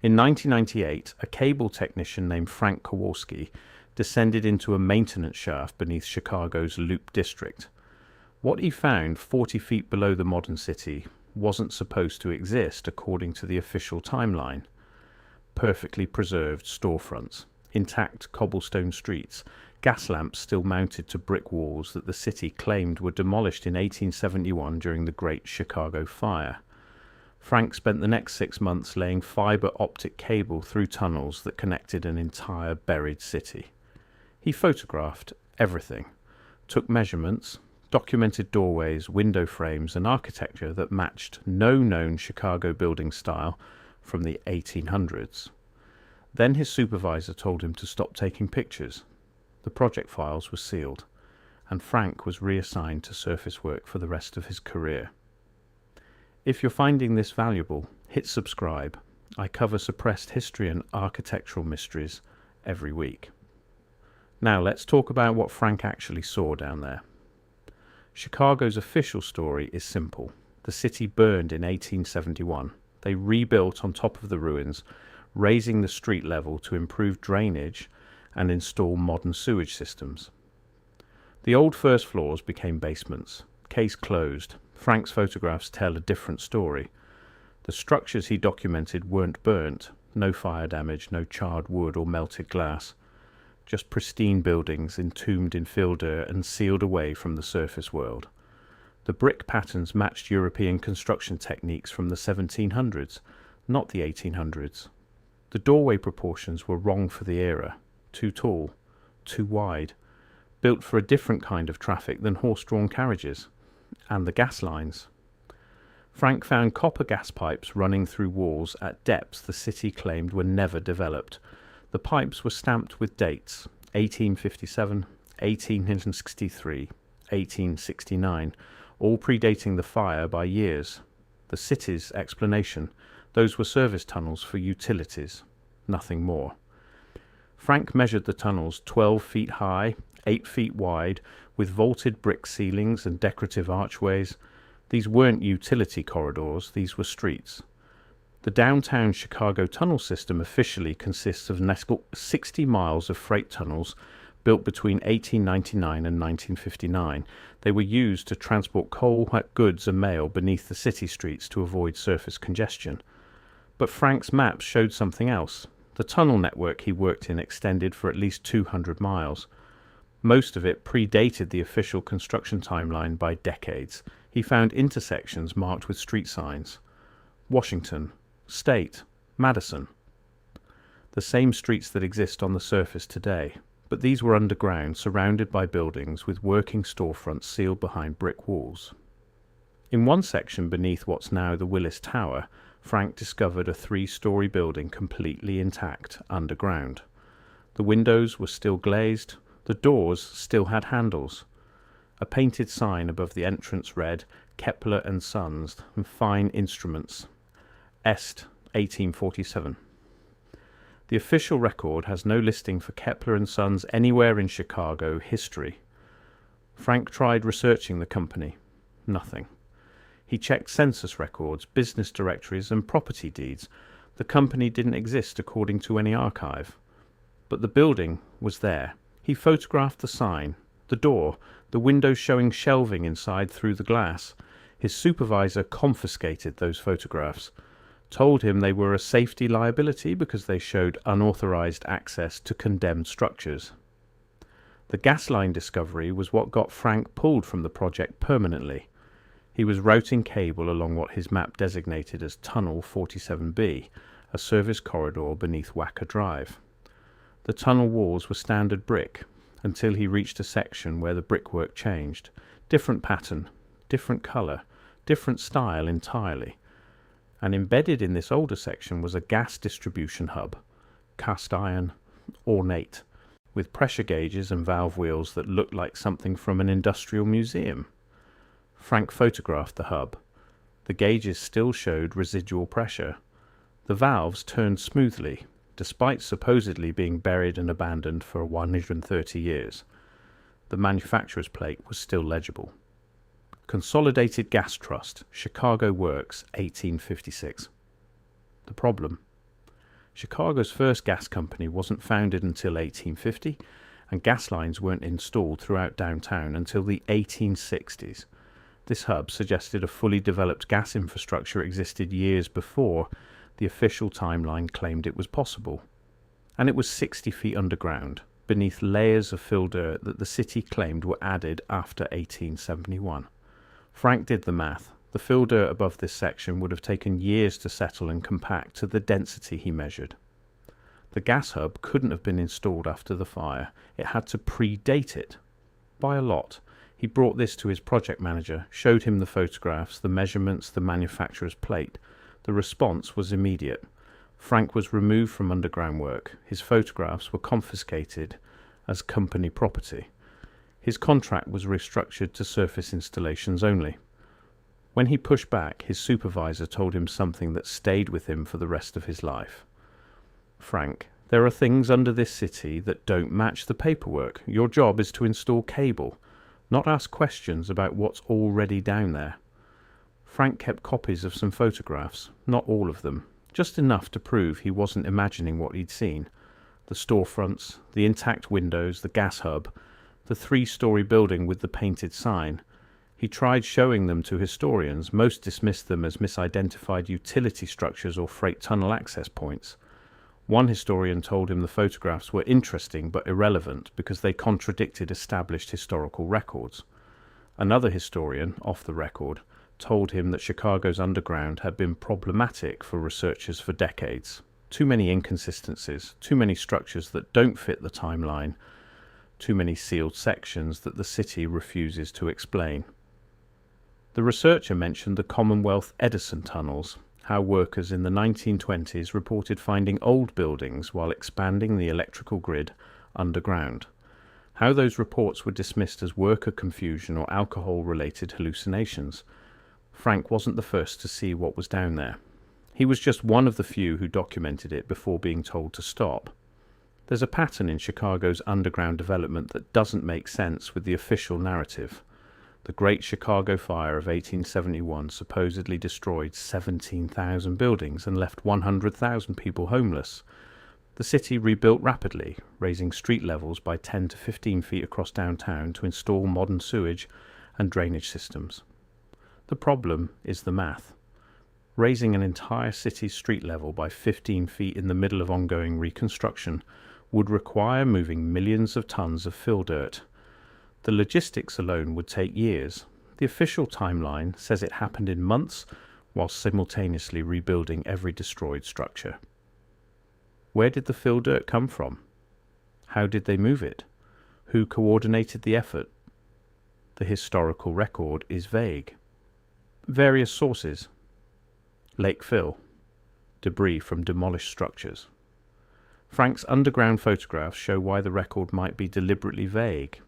In 1998, a cable technician named Frank Kowalski descended into a maintenance shaft beneath Chicago's Loop District. What he found 40 feet below the modern city wasn't supposed to exist according to the official timeline. Perfectly preserved storefronts, intact cobblestone streets, gas lamps still mounted to brick walls that the city claimed were demolished in 1871 during the Great Chicago Fire. Frank spent the next 6 months laying fiber optic cable through tunnels that connected an entire buried city. He photographed everything, took measurements, documented doorways, window frames, and architecture that matched no known Chicago building style from the 1800s. Then his supervisor told him to stop taking pictures. The project files were sealed, and Frank was reassigned to surface work for the rest of his career. If you're finding this valuable, hit subscribe. I cover suppressed history and architectural mysteries every week. Now let's talk about what Frank actually saw down there. Chicago's official story is simple. The city burned in 1871. They rebuilt on top of the ruins, raising the street level to improve drainage and install modern sewage systems. The old first floors became basements. Case closed. Frank's photographs tell a different story. The structures he documented weren't burnt, no fire damage, no charred wood or melted glass. Just pristine buildings entombed in fill dirt and sealed away from the surface world. The brick patterns matched European construction techniques from the 1700s, not the 1800s. The doorway proportions were wrong for the era, too tall, too wide, built for a different kind of traffic than horse-drawn carriages. And the gas lines. Frank found copper gas pipes running through walls at depths the city claimed were never developed. The pipes were stamped with dates: 1857, 1863, 1869, all predating the fire by years. The city's explanation: those were service tunnels for utilities, nothing more. Frank measured the tunnels 12 feet high, 8 feet wide, with vaulted brick ceilings and decorative archways. These weren't utility corridors, these were streets. The downtown Chicago tunnel system officially consists of 60 miles of freight tunnels built between 1899 and 1959. They were used to transport coal, goods and mail beneath the city streets to avoid surface congestion. But Frank's maps showed something else. The tunnel network he worked in extended for at least 200 miles. Most of it predated the official construction timeline by decades. He found intersections marked with street signs: Washington, State, Madison. The same streets that exist on the surface today, but these were underground, surrounded by buildings with working storefronts sealed behind brick walls. In one section beneath what's now the Willis Tower, Frank discovered a 3-story building completely intact underground. The windows were still glazed. The doors still had handles. A painted sign above the entrance read Kepler and Sons and Fine Instruments, Est 1847. The official record has no listing for Kepler and Sons anywhere in Chicago history. Frank tried researching the company. Nothing. He checked census records, business directories, and property deeds. The company didn't exist according to any archive. But the building was there. He photographed the sign, the door, the windows showing shelving inside through the glass. His supervisor confiscated those photographs, told him they were a safety liability because they showed unauthorized access to condemned structures. The gas line discovery was what got Frank pulled from the project permanently. He was routing cable along what his map designated as Tunnel 47B, a service corridor beneath Wacker Drive. The tunnel walls were standard brick until he reached a section where the brickwork changed. Different pattern, different colour, different style entirely. And embedded in this older section was a gas distribution hub, cast iron, ornate, with pressure gauges and valve wheels that looked like something from an industrial museum. Frank photographed the hub. The gauges still showed residual pressure. The valves turned smoothly, despite supposedly being buried and abandoned for 130 years. The manufacturer's plate was still legible. Consolidated Gas Trust, Chicago Works, 1856. The problem? Chicago's first gas company wasn't founded until 1850, and gas lines weren't installed throughout downtown until the 1860s. This hub suggested a fully developed gas infrastructure existed years before the official timeline claimed it was possible. And it was 60 feet underground, beneath layers of fill dirt that the city claimed were added after 1871. Frank did the math. The fill dirt above this section would have taken years to settle and compact to the density he measured. The gas hub couldn't have been installed after the fire. It had to predate it by a lot. He brought this to his project manager, showed him the photographs, the measurements, the manufacturer's plate. The response was immediate. Frank was removed from underground work. His photographs were confiscated as company property. His contract was restructured to surface installations only. When he pushed back, his supervisor told him something that stayed with him for the rest of his life. "Frank, there are things under this city that don't match the paperwork. Your job is to install cable, not ask questions about what's already down there." Frank kept copies of some photographs, not all of them, just enough to prove he wasn't imagining what he'd seen. The storefronts, the intact windows, the gas hub, the 3-story building with the painted sign. He tried showing them to historians. Most dismissed them as misidentified utility structures or freight tunnel access points. One historian told him the photographs were interesting but irrelevant because they contradicted established historical records. Another historian, off the record, told him that Chicago's underground had been problematic for researchers for decades. Too many inconsistencies, too many structures that don't fit the timeline, too many sealed sections that the city refuses to explain. The researcher mentioned the Commonwealth Edison tunnels, how workers in the 1920s reported finding old buildings while expanding the electrical grid underground. How those reports were dismissed as worker confusion or alcohol-related hallucinations. Frank wasn't the first to see what was down there. He was just one of the few who documented it before being told to stop. There's a pattern in Chicago's underground development that doesn't make sense with the official narrative. The Great Chicago Fire of 1871 supposedly destroyed 17,000 buildings and left 100,000 people homeless. The city rebuilt rapidly, raising street levels by 10 to 15 feet across downtown to install modern sewage and drainage systems. The problem is the math. Raising an entire city's street level by 15 feet in the middle of ongoing reconstruction would require moving millions of tons of fill dirt. The logistics alone would take years. The official timeline says it happened in months while simultaneously rebuilding every destroyed structure. Where did the fill dirt come from? How did they move it? Who coordinated the effort? The historical record is vague. Various sources. Lake fill. Debris from demolished structures. Frank's underground photographs show why the record might be deliberately vague.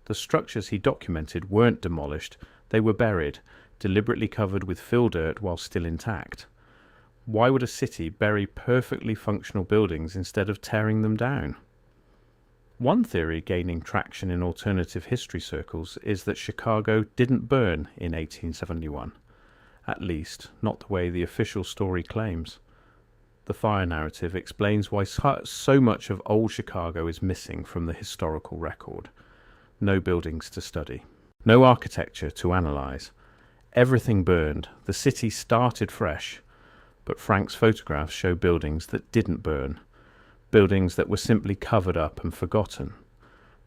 The structures he documented weren't demolished, they were buried, deliberately covered with fill dirt while still intact. Why would a city bury perfectly functional buildings instead of tearing them down? One theory gaining traction in alternative history circles is that Chicago didn't burn in 1871. At least, not the way the official story claims. The fire narrative explains why so much of old Chicago is missing from the historical record. No buildings to study. No architecture to analyze. Everything burned. The city started fresh. But Frank's photographs show buildings that didn't burn. Buildings that were simply covered up and forgotten.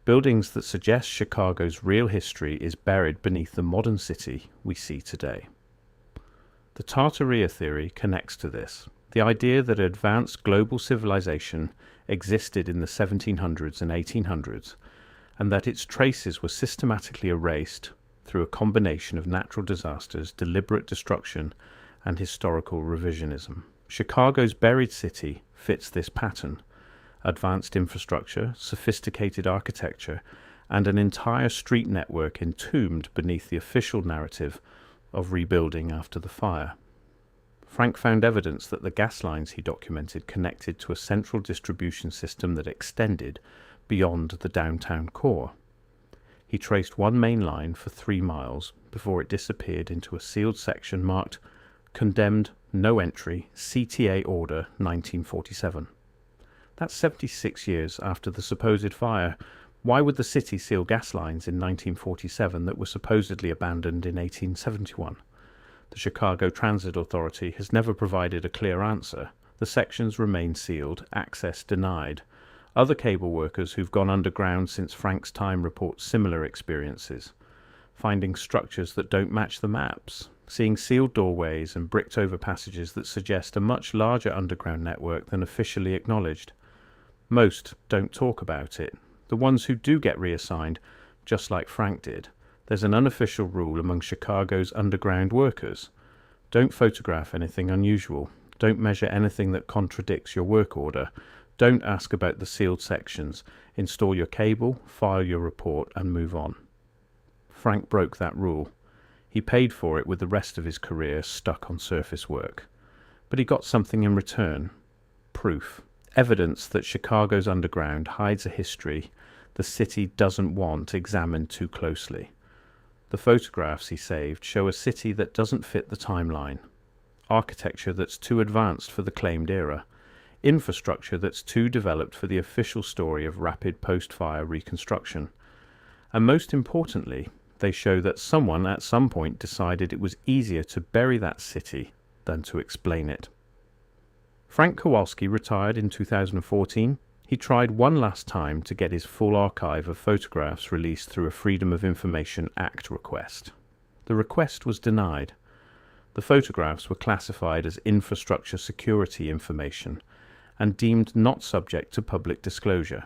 Buildings that suggest Chicago's real history is buried beneath the modern city we see today. The Tartaria theory connects to this. The idea that advanced global civilization existed in the 1700s and 1800s, and that its traces were systematically erased through a combination of natural disasters, deliberate destruction, and historical revisionism. Chicago's buried city fits this pattern. Advanced infrastructure, sophisticated architecture, and an entire street network entombed beneath the official narrative of rebuilding after the fire. Frank found evidence that the gas lines he documented connected to a central distribution system that extended beyond the downtown core. He traced one main line for 3 miles before it disappeared into a sealed section marked "Condemned no entry, CTA order 1947. That's 76 years after the supposed fire. Why would the city seal gas lines in 1947 that were supposedly abandoned in 1871? The Chicago Transit Authority has never provided a clear answer. The sections remain sealed, access denied. Other cable workers who've gone underground since Frank's time report similar experiences, finding structures that don't match the maps, seeing sealed doorways and bricked over passages that suggest a much larger underground network than officially acknowledged. Most don't talk about it. The ones who do get reassigned, just like Frank did, there's an unofficial rule among Chicago's underground workers. Don't photograph anything unusual. Don't measure anything that contradicts your work order. Don't ask about the sealed sections. Install your cable, file your report, and move on. Frank broke that rule. He paid for it with the rest of his career stuck on surface work. But he got something in return. Proof. Evidence that Chicago's underground hides a history the city doesn't want examined too closely. The photographs he saved show a city that doesn't fit the timeline, architecture that's too advanced for the claimed era, infrastructure that's too developed for the official story of rapid post-fire reconstruction, and most importantly, they show that someone at some point decided it was easier to bury that city than to explain it. Frank Kowalski retired in 2014. He tried one last time to get his full archive of photographs released through a Freedom of Information Act request. The request was denied. The photographs were classified as infrastructure security information and deemed not subject to public disclosure.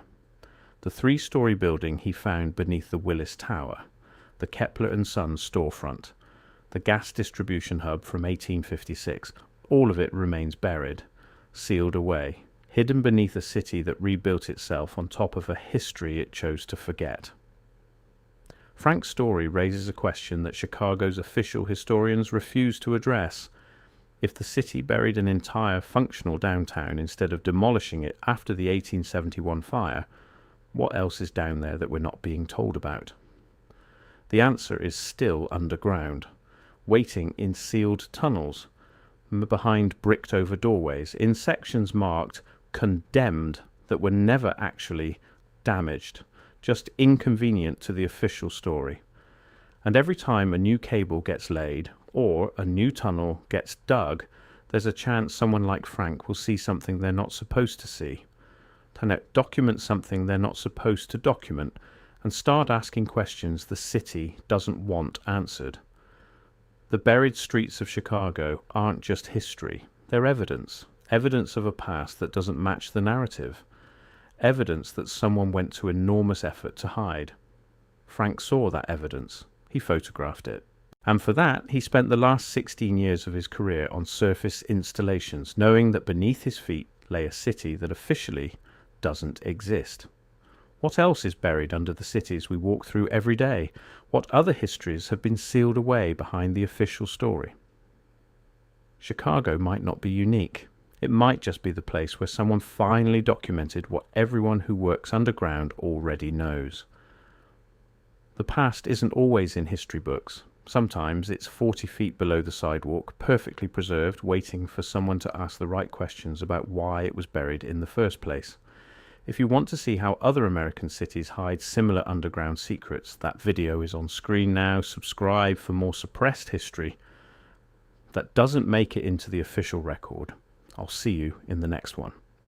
The three-story building he found beneath the Willis Tower, the Kepler and Sons storefront, the gas distribution hub from 1856, all of it remains buried, sealed away, hidden beneath a city that rebuilt itself on top of a history it chose to forget. Frank's story raises a question that Chicago's official historians refuse to address. If the city buried an entire functional downtown instead of demolishing it after the 1871 fire, what else is down there that we're not being told about? The answer is still underground, waiting in sealed tunnels, behind bricked-over doorways, in sections marked condemned that were never actually damaged, just inconvenient to the official story. And every time a new cable gets laid or a new tunnel gets dug, there's a chance someone like Frank will see something they're not supposed to see, document something they're not supposed to document, and start asking questions the city doesn't want answered. The buried streets of Chicago aren't just history, they're evidence of a past that doesn't match the narrative, evidence that someone went to enormous effort to hide. Frank saw that evidence. He photographed it. And for that, he spent the last 16 years of his career on surface installations, knowing that beneath his feet lay a city that officially doesn't exist. What else is buried under the cities we walk through every day? What other histories have been sealed away behind the official story? Chicago might not be unique. It might just be the place where someone finally documented what everyone who works underground already knows. The past isn't always in history books. Sometimes it's 40 feet below the sidewalk, perfectly preserved, waiting for someone to ask the right questions about why it was buried in the first place. If you want to see how other American cities hide similar underground secrets, that video is on screen now. Subscribe for more suppressed history that doesn't make it into the official record. I'll see you in the next one.